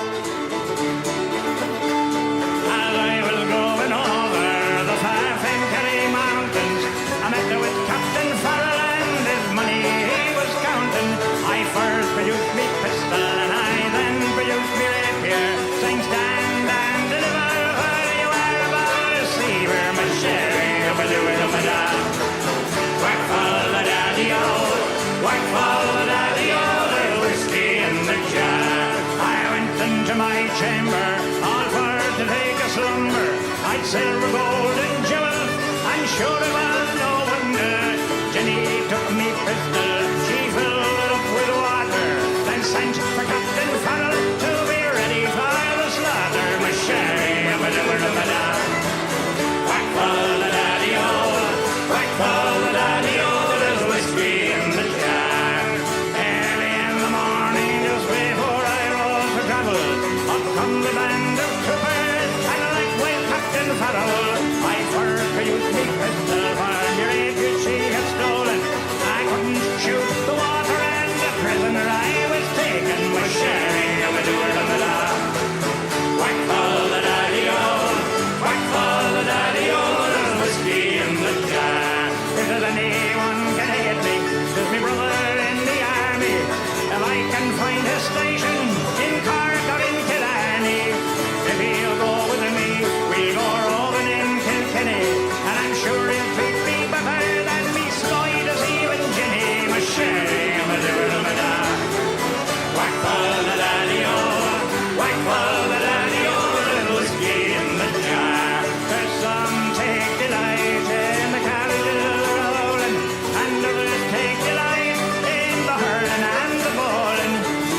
As I was going over the far Fenkerry mountains, I met with Captain Farrell and his money he was counting. I first produced me pistol and I then produced me rapier, saying stand and deliver where you are about to see where my sherry over the da. Whack for the daddy-o, whack for the daddy-o, little whiskey in the jar. I went into my chamber, all for to take a slumber. I'd silver, gold and jewels, and sure it was no wonder. Jenny took me pistol, she filled it up with water, then sent for Captain Farrell to be ready for the slaughter. My sherry, da. Whack for the daddy-o, whack for the daddy-o, there's whiskey in the jar. Early in the morning, just before I rose for travel, up come the band of troopers, and like with Captain Farrell, I first produced me pistol for the rapier she had stolen. I couldn't shoot the water, and the prisoner I was taken. My sherry, da. Whack for the daddy-o, whack for the daddy-o, there's whiskey in the jar. If there's anyone gonna get me, there's me brother in the army. If I can find a station in Cork or in Killarney, if he'll go with me, we'll go roving in Kilkenny, and I'm sure he'll treat me better than me Sloyd as even Jenny. My sherry, da. Whack for the daddy-o, whack for the daddy-o, little whiskey in the jar. There's some take delight in the carriages rolling, and others take delight in the hurling and the bowling.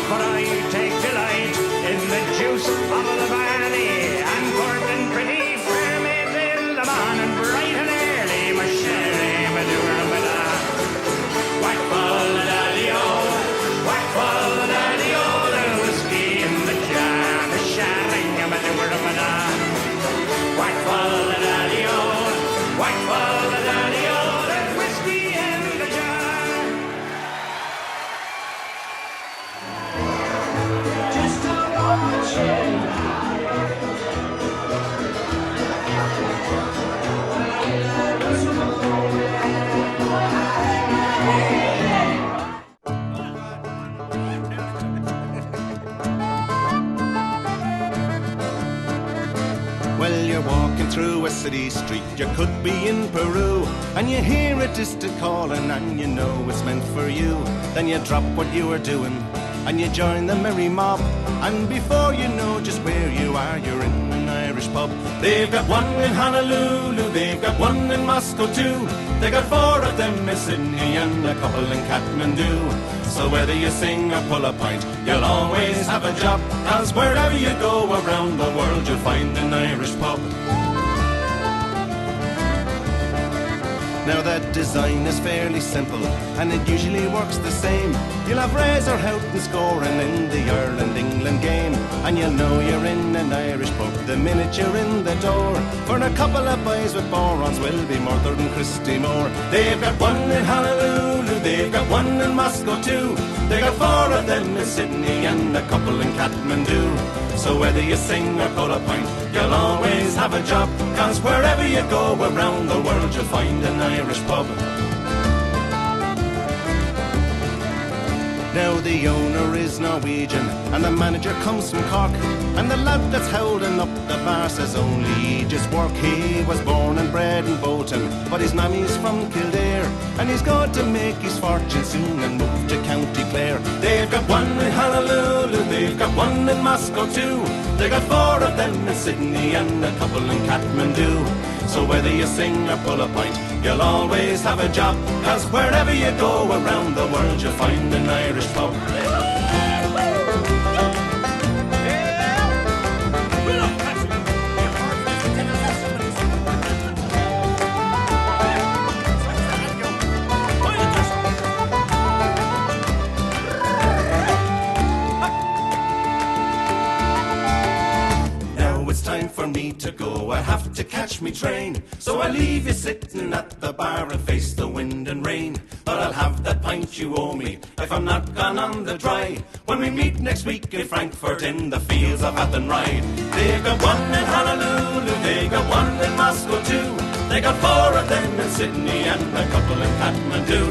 But I take delight in the juice of the barley, and courting pretty fair maids in the morning, bright and early. My sherry, da. Whack for the daddy-o, whack for the daddy-o, little whiskey in the jar. My sherry, da. Whack for the daddy-o, whack for the daddy-o, there's whiskey in the jar. Just a watching. Well, you're walking through a city street, you could be in Peru, and you hear a distant calling and you know it's meant for you. Then you drop what you were doing and you join the merry mob, and before you know just where you are, you're in an Irish pub. They've got one in Honolulu, they've got one in Moscow too. They got four of them in Sydney and a couple in Kathmandu. So whether you sing or pull a pint, you'll always have a job, 'cause wherever you go around the world, you'll find an Irish pub. Now that design is fairly simple, and it usually works the same. You'll have Razor Houghton scoring in the Ireland-England game, and you'll know you're in an Irish pub the minute you're in the door. For a couple of boys with borons will be Murther and Christy Moore. They've got one in Honolulu, they've got one in Moscow too. They got four of them in Sydney and a couple in Kathmandu. So whether you sing or pull a pint, you'll always have a job, 'cause wherever you go around the world, you'll find an Irish pub. Now the owner is Norwegian and the manager comes from Cork, and the lad that's howling up the bar says only he just work. He was born and bred in Bolton, but his mammy's from Kildare, and he's going to make his fortune soon and move to County Clare. They've got one in Honolulu, they've got one in Moscow too. They got four of them in Sydney and a couple in Kathmandu. So whether you sing or pull a pint, you'll always have a job, 'cause wherever you go around the world, you'll find an Irish pub. to go, I have to catch me train. So I leave you sitting at the bar and face the wind and rain. But I'll have that pint you owe me if I'm not gone on the dry. When we meet next week in Frankfurt in the fields of Athenride. They got one in Honolulu, they got one in Moscow too. They got 4 of them in Sydney and a couple in Kathmandu.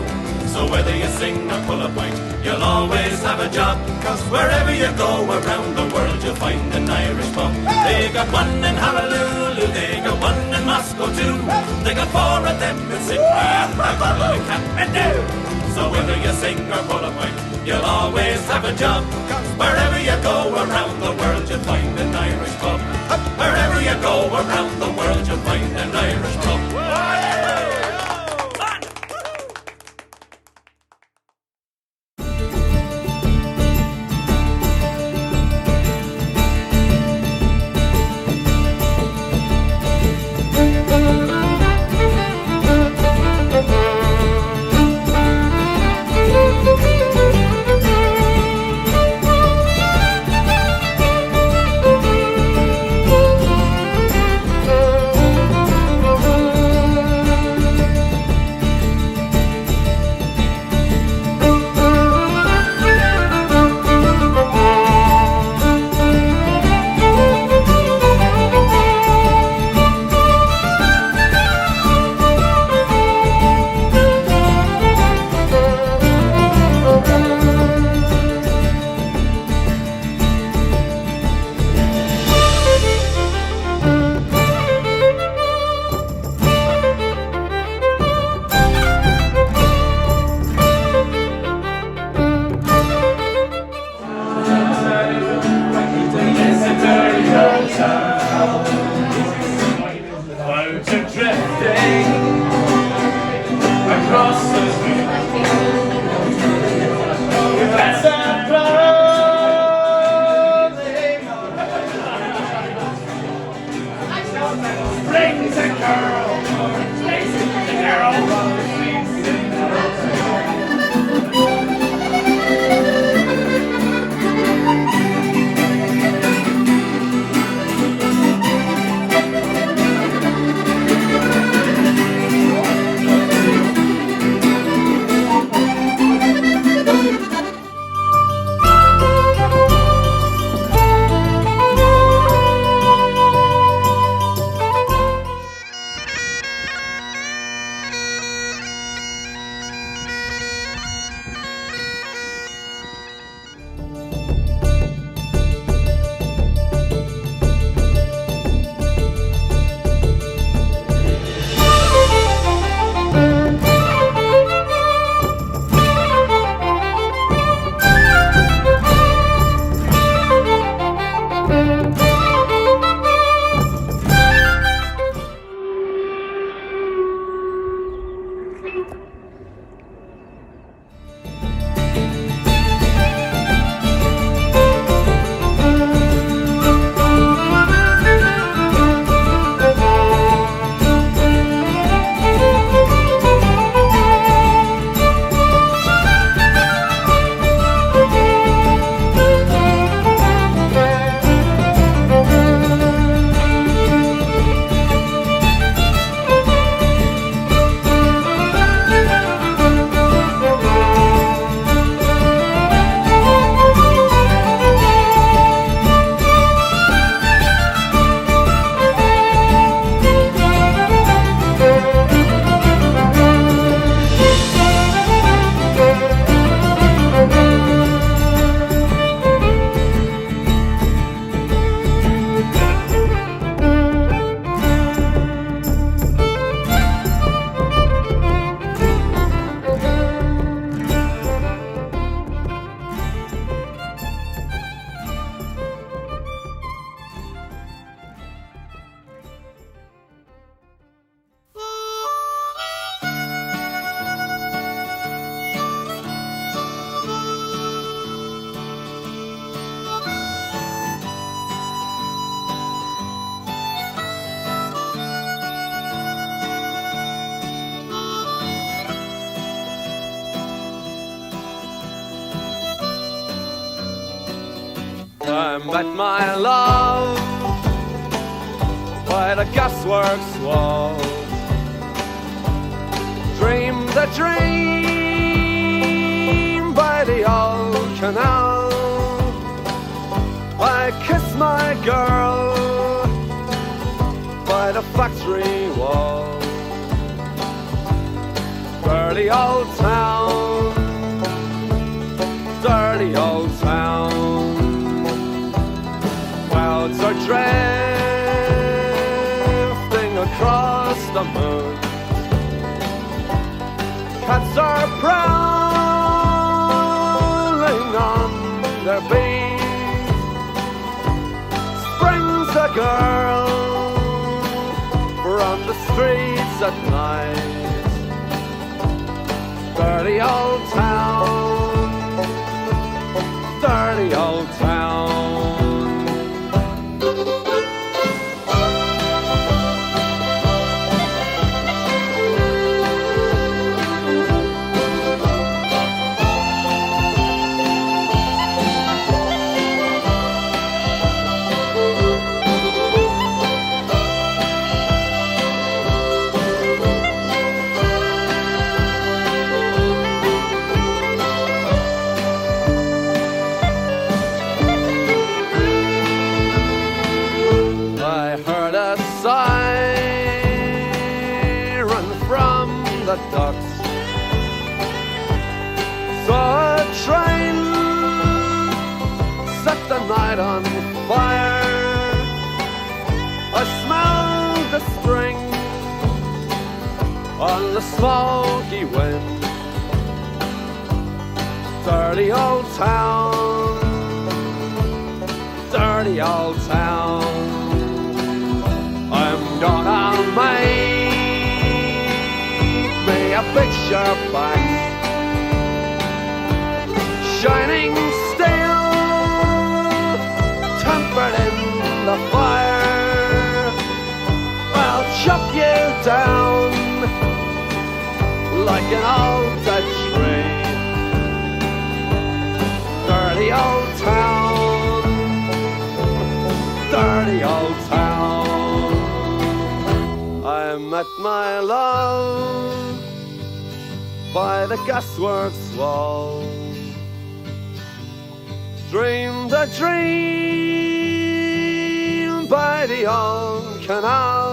So whether you sing or pull a pint, you'll always have a job. Cause wherever you go around the world, you'll find an Irish pub. They got one in Honolulu, they got one in Moscow too. They got 4 of them in Sydney and a couple in Kathmandu. So whether you sing or pull a pint, you'll always have a job. Cause wherever you go around the world, you'll find an Irish pub. Wherever you go around the world, you'll find an Irish pub. I met my love by the gasworks wall. Dreamed a dream by the old canal. I kissed my girl by the factory wall. Dirty old town, dirty old town. Clouds are drifting across the moon. Cats are prowling on their beat. Springs a girl from the streets at night. Dirty old town, dirty old town. Siren from the docks. Saw a train set the night on fire. I smelled the spring on the smoky wind. Dirty old town, dirty old town. I'm gonna make me a picture back, shining steel, tempered in the fire. I'll chop you down like an old dead tree. Dirty old town, dirty old town. I met my love by the gasworks wall. Dreamed a dream by the old canal.